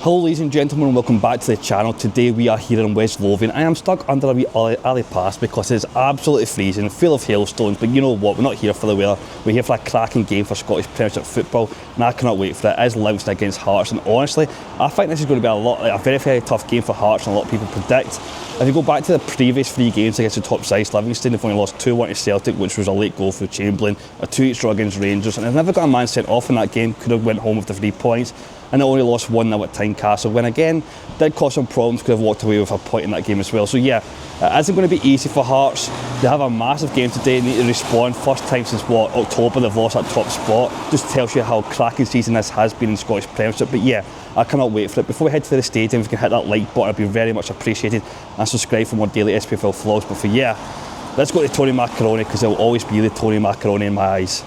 Hello ladies and gentlemen, welcome back to the channel. Today we are here in West Lothian. I am stuck under a wee alley pass because it's absolutely freezing, full of hailstones, but you know what, we're not here for the weather. We're here for a cracking game for Scottish Premiership football, and I cannot wait for it. It is Livingston against Hearts, and honestly, I think this is going to be a very, very tough game for Hearts, and a lot of people predict. If you go back to the previous 3 games against the top sides, Livingston have only lost 2-1 to Celtic, which was a late goal through Chamberlain, a 2-8 draw against Rangers, and they've never got a man sent off in that game, could have went home with the 3 points. And they only lost 1-0 at Tynecastle, when again, did cause some problems, could have walked away with a point in that game as well. So yeah, it isn't going to be easy for Hearts. They have a massive game today, they need to respond. First time since October they've lost that top spot. Just tells you how cracking season this has been in Scottish Premiership. But yeah, I cannot wait for it. Before we head to the stadium, if you can hit that like button, it'd be very much appreciated. And subscribe for more daily SPFL vlogs. But for yeah, let's go to Tony Macaroni, because it will always be the Tony Macaroni in my eyes.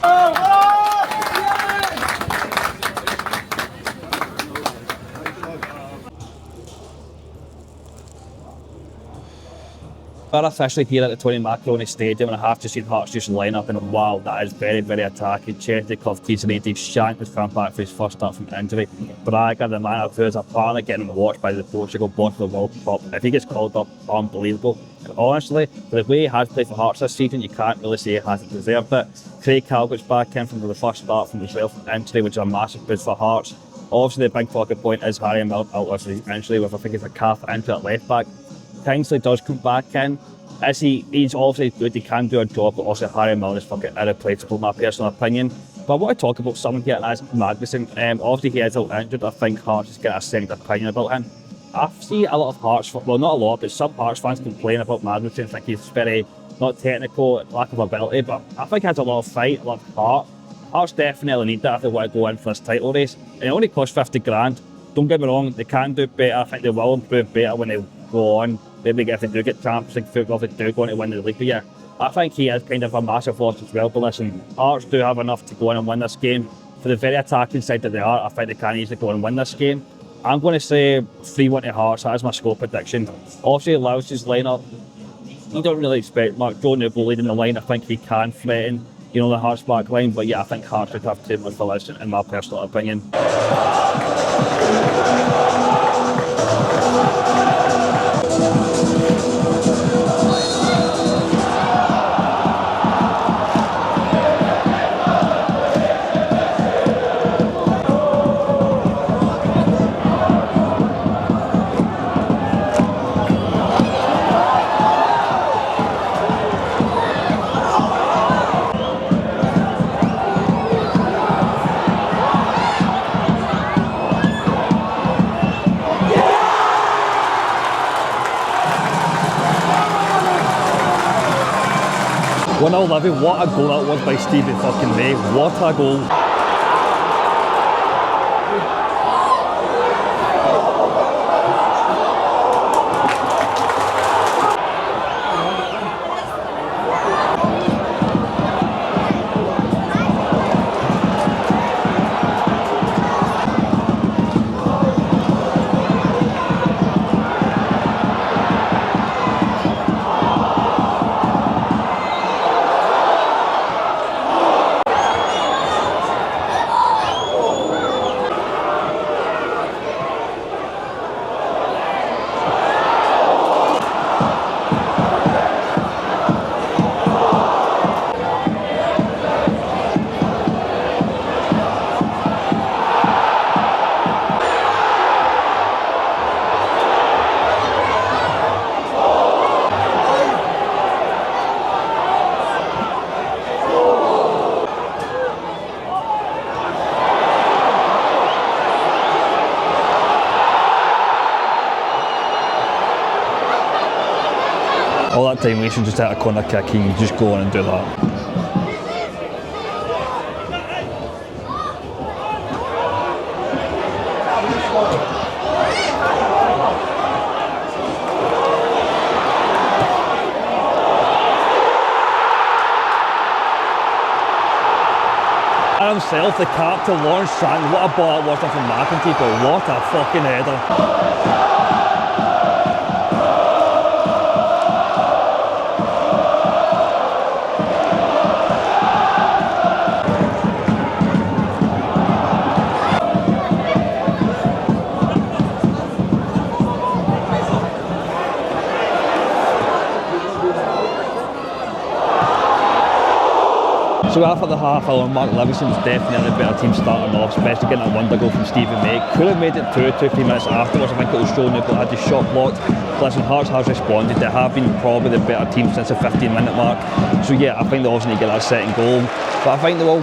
We're officially here at the Tony Macaroni Stadium, and I have just seen Hearts just line up, and wow, that is very, very attacking. Chetikov, Kizanidis, Shank has come back for his first start from injury. Braga, the man who is apparently getting watched by the Portugal boss of the World Cup. If he gets called up, unbelievable. And honestly, for the way he has played for Hearts this season, you can't really say he hasn't deserved it. Craig Calvert's back in from the first start from himself from injury, which is a massive boost for Hearts. Obviously, the big focal point is Harry Milne out with his injury, with I think it's a calf injury at left back. Kingsley does come back in. He's obviously good, he can do a job, but also Harry Milne is fucking irreplaceable, in my personal opinion. But I want to talk about someone here as Magnuson. Obviously he is out injured. I think Hearts is getting a second opinion about him. I see a lot of Hearts, well not a lot, but some Hearts fans complain about Magnuson. I think he's very, not technical, lack of ability, but I think he has a lot of fight, a lot of heart. Hearts definitely need that if they want to go in for this title race. And it only costs 50 grand. Don't get me wrong, they can do better. I think they will improve better when they go on. Maybe if they do get Champions League football, if they do go on to win the league. But yeah, I think he is kind of a massive loss as well. But listen, Hearts do have enough to go on and win this game. For the very attacking side that they are, I think they can easily go and win this game. I'm going to say 3-1 to Hearts. That is my score prediction. Obviously, Louse's lineup, you don't really expect much. Joe Noble leading the line. I think he can threaten, you know, the Hearts back line. But yeah, I think Hearts would have too much for this, in my personal opinion. What a goal that was by Stephen fucking May. What a goal. All that time wasting just at a corner kick, you can just go on and do that. Himself, the captain, Lawrence Shank, what a ball that was from McInnes, but what a fucking header. So after the half-hour mark, Livingston's definitely the better team starting off, especially getting that wonder goal from Stephen May. Could have made it 2-3 minutes afterwards. I think it was shown that had the shot blocked. Listen, Hearts has responded. They have been probably the better team since the 15-minute mark. So yeah, I think they obviously need to get that second goal. But I think they will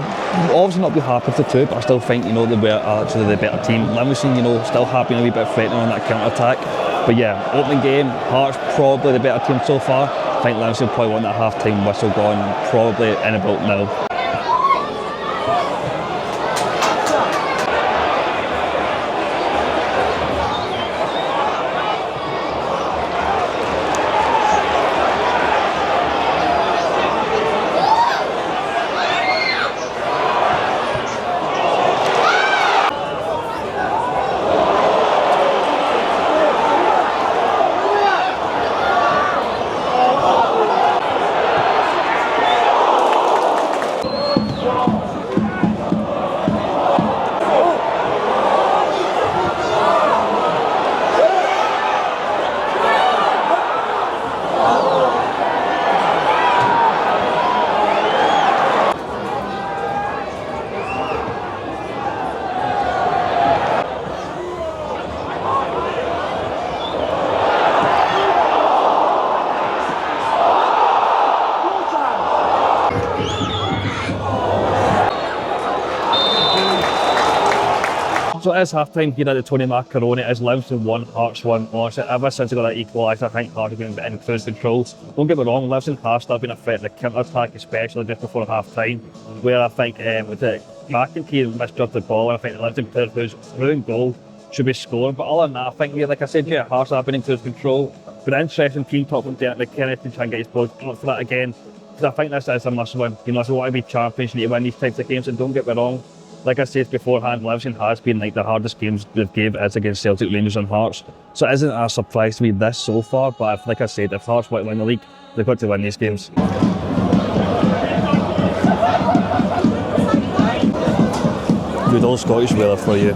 obviously not be happy with the two, but I still think, they were actually the better team. Livingston, still happy and a wee bit threatening on that counter-attack. But yeah, opening game, Hearts probably the better team so far. I think Livingston probably want that half-time whistle gone, probably in about now. So it is half-time here at the Tony Macaroni. It is Livingston 1, Hearts 1. Honestly, ever since they got that equalised, I think Hearts have been in cruise control. Don't get me wrong, Livingston have still been a threat in the counter-attack, especially just before half-time, where I think with the McInnes misjudged the ball, and I think the Livingston player who's through in goal should be scoring. But other than that, I think, like I said, Hearts have been in cruise control. But an interesting team talk from Derek McInnes to try and get his ball up for that again. Because I think this is a must-win. If you want to be champions, you need to win these types of games. And don't get me wrong, like I said beforehand, Livingston has been like the hardest games they've gave is against Celtic, Rangers and Hearts. So it isn't a surprise to me this so far, but like I said, if Hearts want to win the league, they've got to win these games. Good old Scottish weather for you.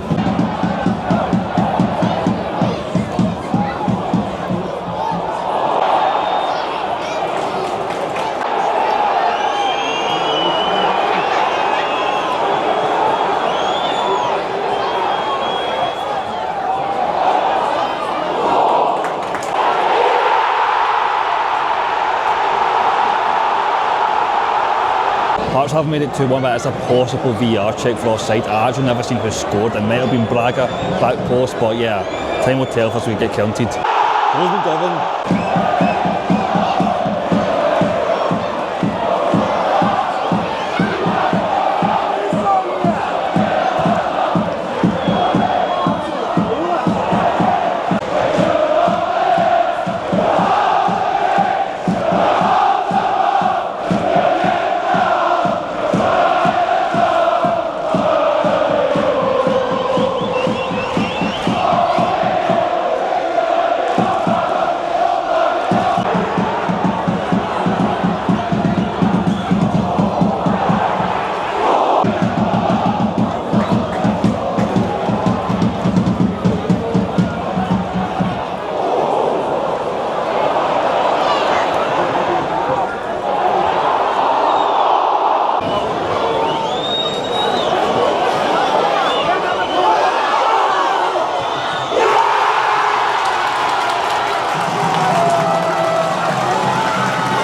Hearts have made it 2-1, but it's a possible VAR check for offside. I actually never seen who scored. It might have been Braga, back post, but yeah, time will tell if we get counted. Goal's been given.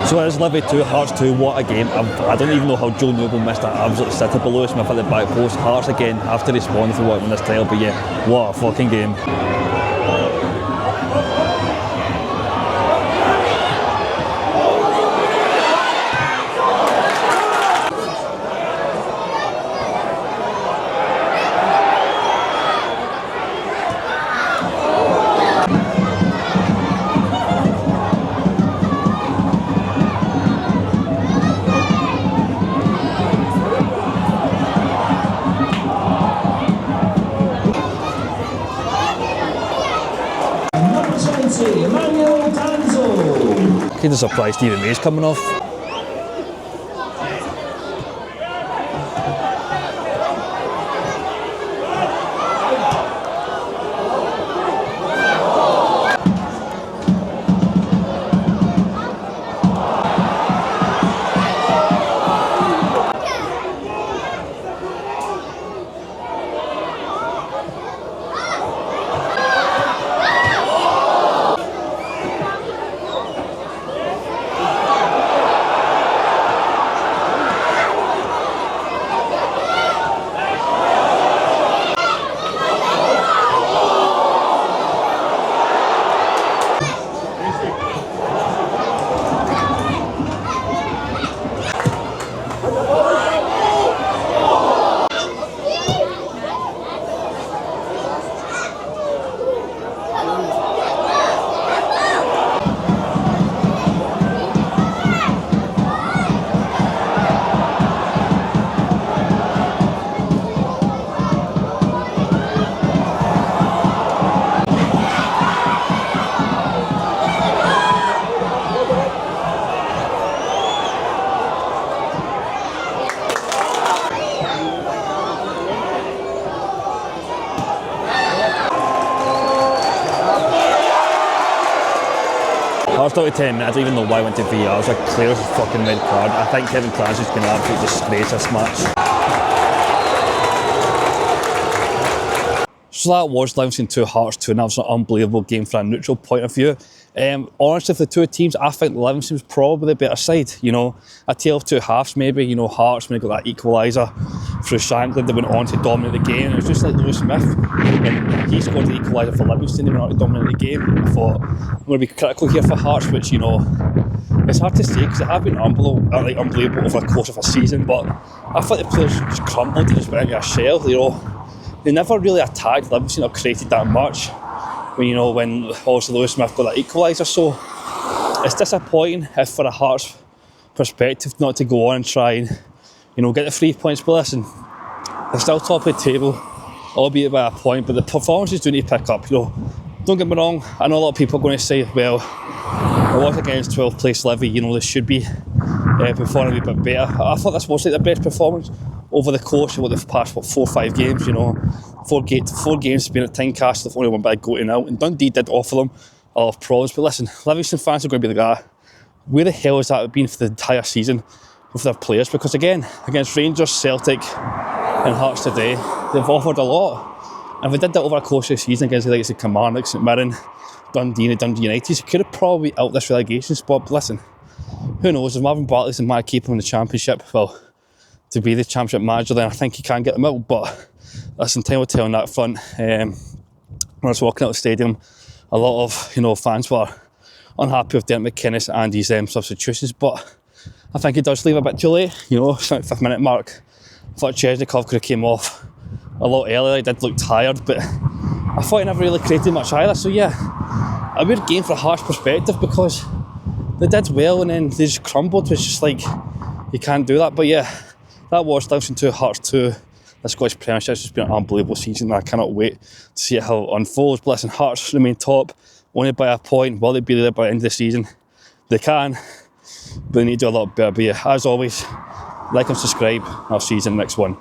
So it is Livy 2, Hearts 2, what a game. I don't even know how Joe Noble missed that absolute sitter below Smith at the back post. Hearts again have to respond if we want to win this title, but yeah, what a fucking game. Kind of surprised Stephen May's coming off. Hearts down to 10 minutes, even though why went to VAR, it was a clear fucking red card. I think Kevin Clancy's been an absolute disgrace this match. So that was Livingston 2, Hearts 2, and that was an unbelievable game from a neutral point of view. Honestly, for the two teams, I think Livingston was probably the better side. You know, a tale of two halves maybe. You know, Hearts when they got that equaliser through Shankland, they went on to dominate the game. It was just like Lewis Smith, when he scored the equaliser for Livingston, they went on to dominate the game. I thought, I'm going to be critical here for Hearts, which, you know, it's hard to say because they have been unbelievable over the course of a season, but I thought the players just crumbled, they just went into a shell, you know. They never really attacked Livingston or created that much when obviously Lewis Smith got that equaliser. So it's disappointing if for a Hearts perspective not to go on and try and, you know, get the 3 points. But listen, they're still top of the table, albeit by a point, but the performances do need to pick up. You know, don't get me wrong, I know a lot of people are going to say, well, it was against 12th place Livy, you know, they should be performing a wee bit better. I thought this was like their best performance over the course of the past 4 or 5 games, you know. Four games been at Tynecastle, they've only won by a goal in out, and Dundee did offer them a lot of problems. But listen, Livingston fans are going to be like, where the hell has that been for the entire season with their players? Because again, against Rangers, Celtic and Hearts today, they've offered a lot. And if they did that over the course of the season against the likes of Kilmarnock, St Mirren, Dundee and Dundee United, they could have probably out this relegation spot. But listen, who knows, if Marvin Bartley's and Matt keep him in the Championship, well, to be the Championship manager, then I think he can get them out. But listen, time will tell on that front. When I was walking out the stadium, a lot of, you know, fans were unhappy with Derek McInnes and his substitutions, but I think he does leave a bit too late. You know, 75th minute mark, I thought Chesnikov could have came off a lot earlier. He did look tired, but I thought he never really created much either. So yeah, a weird game from a Hearts perspective because they did well and then they just crumbled. It's just like, you can't do that. But yeah, that was Livingston 2, Hearts 2. The Scottish Premiership has just been an unbelievable season, and I cannot wait to see how it unfolds. But listen, Hearts remain top, only by a point. Will they be there by the end of the season? They can, but they need to do a lot better. But yeah, as always, like and subscribe. I'll see you in the next one.